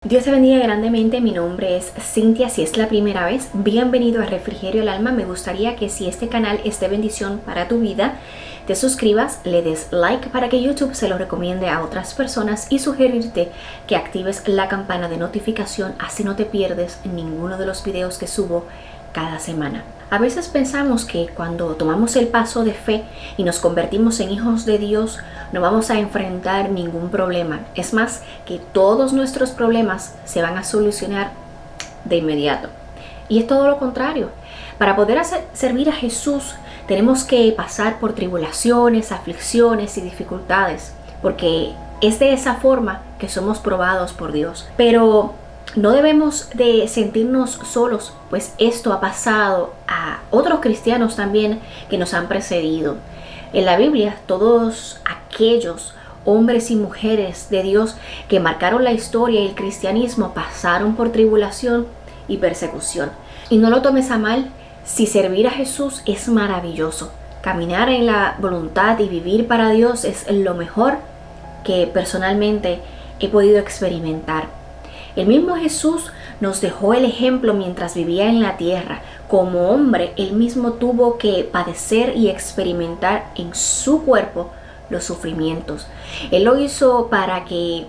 Dios te bendiga grandemente, mi nombre es Cintia, si es la primera vez, bienvenido a Refrigerio el Alma. Me gustaría que si este canal es de bendición para tu vida, te suscribas, le des like para que YouTube se lo recomiende a otras personas y sugerirte que actives la campana de notificación, así no te pierdes ninguno de los videos que subo cada semana. A veces pensamos que cuando tomamos el paso de fe y nos convertimos en hijos de Dios, no vamos a enfrentar ningún problema. Es más, que todos nuestros problemas se van a solucionar de inmediato. Y es todo lo contrario. Para poder servir a Jesús, tenemos que pasar por tribulaciones, aflicciones y dificultades, porque es de esa forma que somos probados por Dios. Pero no debemos de sentirnos solos, pues esto ha pasado a otros cristianos también que nos han precedido. En la Biblia, todos aquellos hombres y mujeres de Dios que marcaron la historia y el cristianismo pasaron por tribulación y persecución. Y no lo tomes a mal, si servir a Jesús es maravilloso. Caminar en la voluntad y vivir para Dios es lo mejor que personalmente he podido experimentar. El mismo Jesús nos dejó el ejemplo mientras vivía en la tierra. Como hombre, él mismo tuvo que padecer y experimentar en su cuerpo los sufrimientos. Él lo hizo para que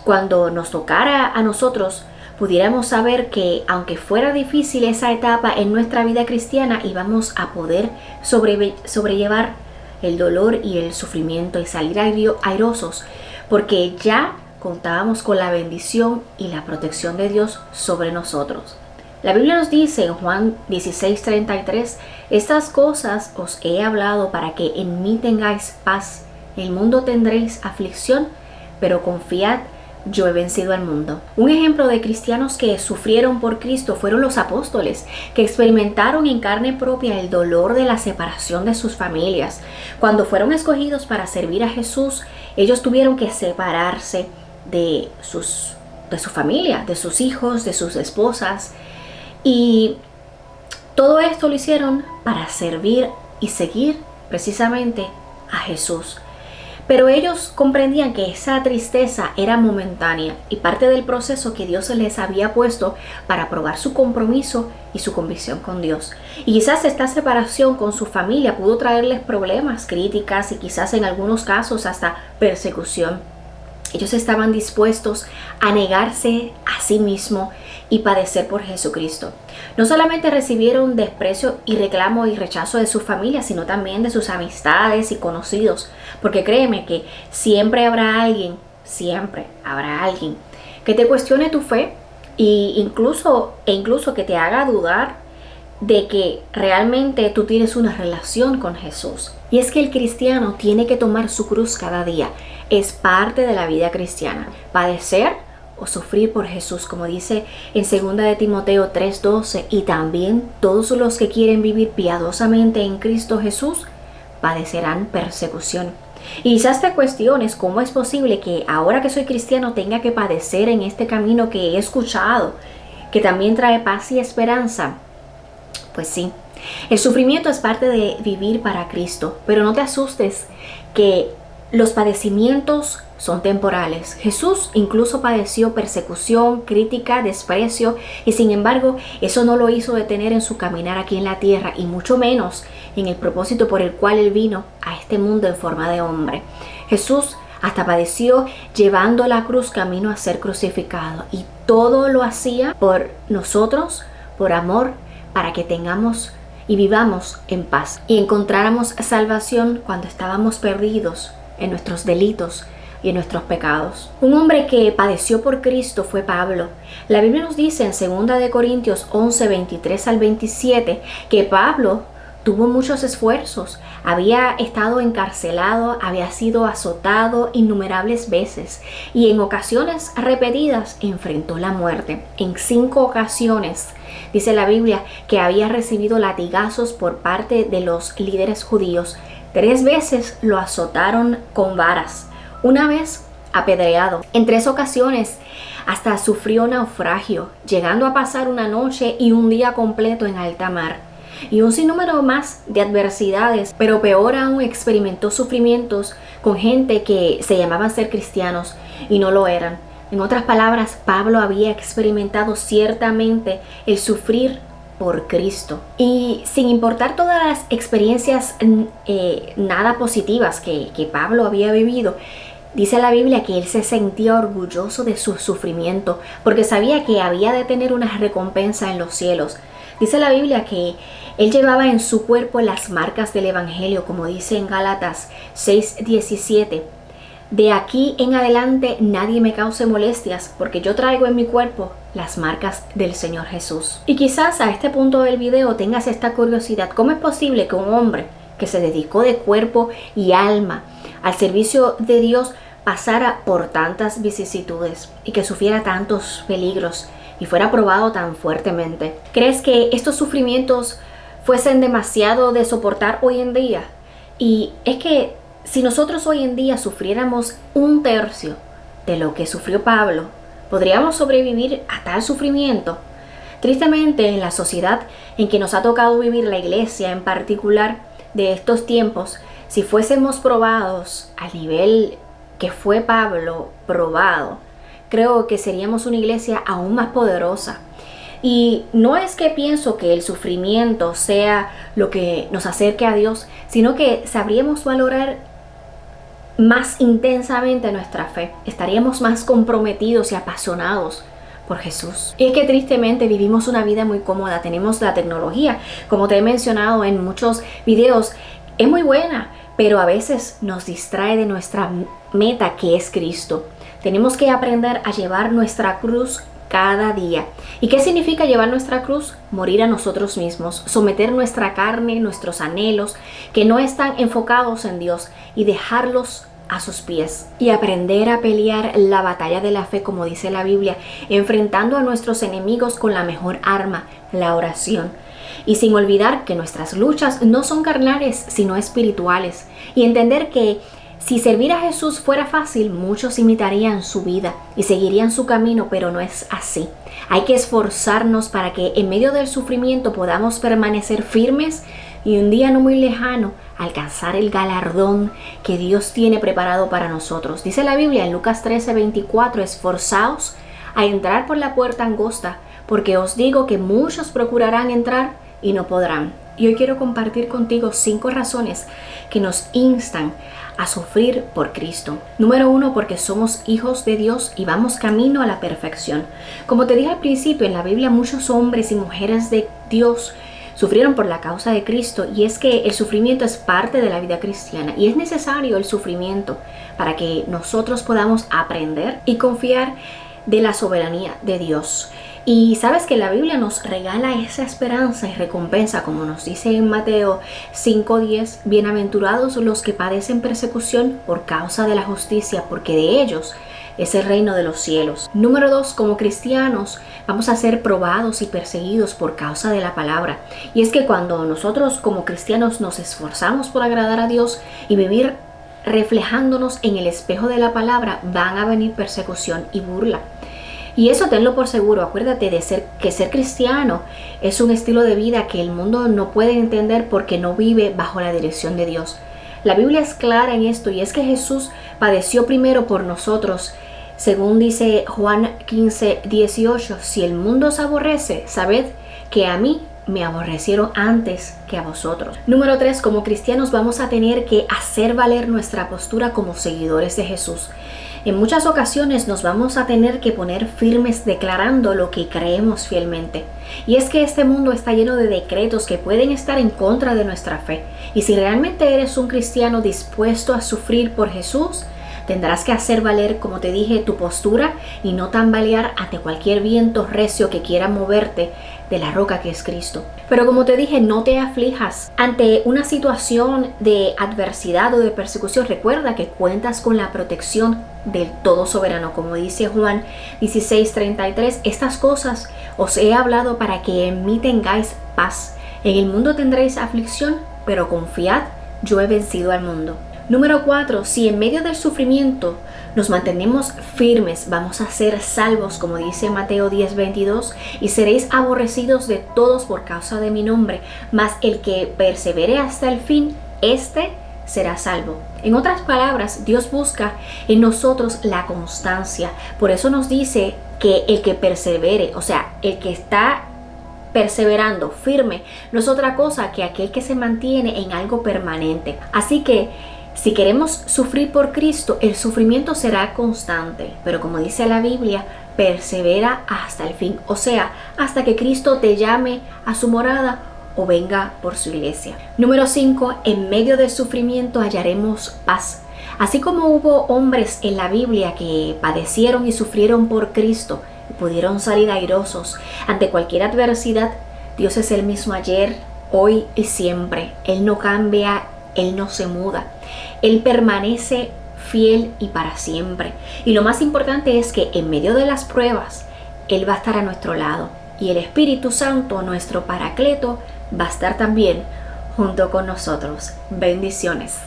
cuando nos tocara a nosotros pudiéramos saber que aunque fuera difícil esa etapa en nuestra vida cristiana, íbamos a poder sobrellevar el dolor y el sufrimiento y salir airosos, porque ya contábamos con la bendición y la protección de Dios sobre nosotros. La Biblia nos dice en Juan 16:33, estas cosas os he hablado para que en mí tengáis paz. En el mundo tendréis aflicción, pero confiad, yo he vencido al mundo. Un ejemplo de cristianos que sufrieron por Cristo fueron los apóstoles, que experimentaron en carne propia el dolor de la separación de sus familias. Cuando fueron escogidos para servir a Jesús, ellos tuvieron que separarse de su familia, de sus hijos, de sus esposas, y todo esto lo hicieron para servir y seguir precisamente a Jesús. Pero ellos comprendían que esa tristeza era momentánea y parte del proceso que Dios les había puesto para probar su compromiso y su convicción con Dios. Y quizás esta separación con su familia pudo traerles problemas, críticas y quizás en algunos casos hasta persecución. Ellos estaban dispuestos a negarse a sí mismos y padecer por Jesucristo. No solamente recibieron desprecio y reclamo y rechazo de sus familias, sino también de sus amistades y conocidos. Porque créeme que siempre habrá alguien que te cuestione tu fe e incluso que te haga dudar de que realmente tú tienes una relación con Jesús. Y es que el cristiano tiene que tomar su cruz cada día. Es parte de la vida cristiana. Padecer o sufrir por Jesús, como dice en 2 de Timoteo 3:12, y también todos los que quieren vivir piadosamente en Cristo Jesús padecerán persecución. Y quizás te cuestiones cómo es posible que ahora que soy cristiano tenga que padecer en este camino que he escuchado, que también trae paz y esperanza. Pues sí, el sufrimiento es parte de vivir para Cristo, pero no te asustes que los padecimientos son temporales. Jesús incluso padeció persecución, crítica, desprecio, y sin embargo eso no lo hizo detener en su caminar aquí en la tierra, y mucho menos en el propósito por el cual Él vino a este mundo en forma de hombre. Jesús hasta padeció llevando la cruz camino a ser crucificado, y todo lo hacía por nosotros, por amor, para que tengamos y vivamos en paz y encontráramos salvación cuando estábamos perdidos en nuestros delitos y en nuestros pecados. Un hombre que padeció por Cristo fue Pablo. La Biblia nos dice en 2 de Corintios 11, 23 al 27, que Pablo tuvo muchos esfuerzos, había estado encarcelado, había sido azotado innumerables veces y en ocasiones repetidas enfrentó la muerte. En 5 ocasiones dice la Biblia que había recibido latigazos por parte de los líderes judíos. 3 veces lo azotaron con varas, una vez apedreado. En 3 ocasiones hasta sufrió naufragio, llegando a pasar una noche y un día completo en alta mar. Y un sinnúmero más de adversidades, pero peor aún experimentó sufrimientos con gente que se llamaban ser cristianos y no lo eran. En otras palabras, Pablo había experimentado ciertamente el sufrir por Cristo. Y sin importar todas las experiencias nada positivas que Pablo había vivido, dice la Biblia que él se sentía orgulloso de su sufrimiento porque sabía que había de tener una recompensa en los cielos. Dice la Biblia que él llevaba en su cuerpo las marcas del Evangelio, como dice en Gálatas 6:17. De aquí en adelante nadie me cause molestias, porque yo traigo en mi cuerpo las marcas del Señor Jesús. Y quizás a este punto del video tengas esta curiosidad: ¿cómo es posible que un hombre que se dedicó de cuerpo y alma al servicio de Dios pasara por tantas vicisitudes y que sufriera tantos peligros y fuera probado tan fuertemente? ¿Crees que estos sufrimientos fuesen demasiado de soportar hoy en día? Y es que si nosotros hoy en día sufriéramos 1/3 de lo que sufrió Pablo, ¿podríamos sobrevivir a tal sufrimiento? Tristemente, en la sociedad en que nos ha tocado vivir, la iglesia en particular de estos tiempos, si fuésemos probados al nivel que fue Pablo probado, creo que seríamos una iglesia aún más poderosa. Y no es que pienso que el sufrimiento sea lo que nos acerque a Dios, sino que sabríamos valorar más intensamente nuestra fe. Estaríamos más comprometidos y apasionados por Jesús. Y es que tristemente vivimos una vida muy cómoda. Tenemos la tecnología, como te he mencionado en muchos videos, es muy buena, pero a veces nos distrae de nuestra meta, que es Cristo. Tenemos que aprender a llevar nuestra cruz cada día. ¿Y qué significa llevar nuestra cruz? Morir a nosotros mismos, someter nuestra carne, nuestros anhelos que no están enfocados en Dios, y dejarlos a sus pies, y aprender a pelear la batalla de la fe, como dice la Biblia, enfrentando a nuestros enemigos con la mejor arma, la oración. Y sin olvidar que nuestras luchas no son carnales, sino espirituales, y entender que si servir a Jesús fuera fácil, muchos imitarían su vida y seguirían su camino, pero no es así. Hay que esforzarnos para que en medio del sufrimiento podamos permanecer firmes y un día no muy lejano alcanzar el galardón que Dios tiene preparado para nosotros. Dice la Biblia en Lucas 13:24, esforzaos a entrar por la puerta angosta, porque os digo que muchos procurarán entrar y no podrán. Y hoy quiero compartir contigo 5 razones que nos instan a sufrir por Cristo. Número 1, porque somos hijos de Dios y vamos camino a la perfección. Como te dije al principio, en la Biblia muchos hombres y mujeres de Dios sufrieron por la causa de Cristo, y es que el sufrimiento es parte de la vida cristiana y es necesario el sufrimiento para que nosotros podamos aprender y confiar de la soberanía de Dios. Y sabes que la Biblia nos regala esa esperanza y recompensa, como nos dice en Mateo 5:10, bienaventurados los que padecen persecución por causa de la justicia, porque de ellos es el reino de los cielos. Número 2, como cristianos vamos a ser probados y perseguidos por causa de la palabra. Y es que cuando nosotros como cristianos nos esforzamos por agradar a Dios y vivir reflejándonos en el espejo de la palabra, van a venir persecución y burla. Y eso tenlo por seguro. Acuérdate de que ser cristiano es un estilo de vida que el mundo no puede entender porque no vive bajo la dirección de Dios. La Biblia es clara en esto, y es que Jesús padeció primero por nosotros. Según dice Juan 15:18, si el mundo os aborrece, sabed que a mí me aborrecieron antes que a vosotros. Número 3, como cristianos vamos a tener que hacer valer nuestra postura como seguidores de Jesús. En muchas ocasiones nos vamos a tener que poner firmes declarando lo que creemos fielmente. Y es que este mundo está lleno de decretos que pueden estar en contra de nuestra fe. Y si realmente eres un cristiano dispuesto a sufrir por Jesús, tendrás que hacer valer, como te dije, tu postura y no tambalear ante cualquier viento recio que quiera moverte de la roca que es Cristo. Pero como te dije, no te aflijas ante una situación de adversidad o de persecución. Recuerda que cuentas con la protección del Todo Soberano. Como dice Juan 16:33, estas cosas os he hablado para que en mí tengáis paz. En el mundo tendréis aflicción, pero confiad, yo he vencido al mundo. Número 4, si en medio del sufrimiento nos mantenemos firmes, vamos a ser salvos, como dice Mateo 10:22, y seréis aborrecidos de todos por causa de mi nombre, mas el que persevere hasta el fin, este será salvo. En otras palabras, Dios busca en nosotros la constancia. Por eso nos dice que el que persevere, o sea, el que está perseverando, firme, no es otra cosa que aquel que se mantiene en algo permanente. Así que si queremos sufrir por Cristo, el sufrimiento será constante, pero como dice la Biblia, persevera hasta el fin, o sea, hasta que Cristo te llame a su morada o venga por su iglesia. Número 5, en medio del sufrimiento hallaremos paz. Así como hubo hombres en la Biblia que padecieron y sufrieron por Cristo y pudieron salir airosos ante cualquier adversidad, Dios es el mismo ayer, hoy y siempre. Él no cambia, Él no se muda. Él permanece fiel y para siempre. Y lo más importante es que en medio de las pruebas, Él va a estar a nuestro lado. Y el Espíritu Santo, nuestro Paracleto, va a estar también junto con nosotros. Bendiciones.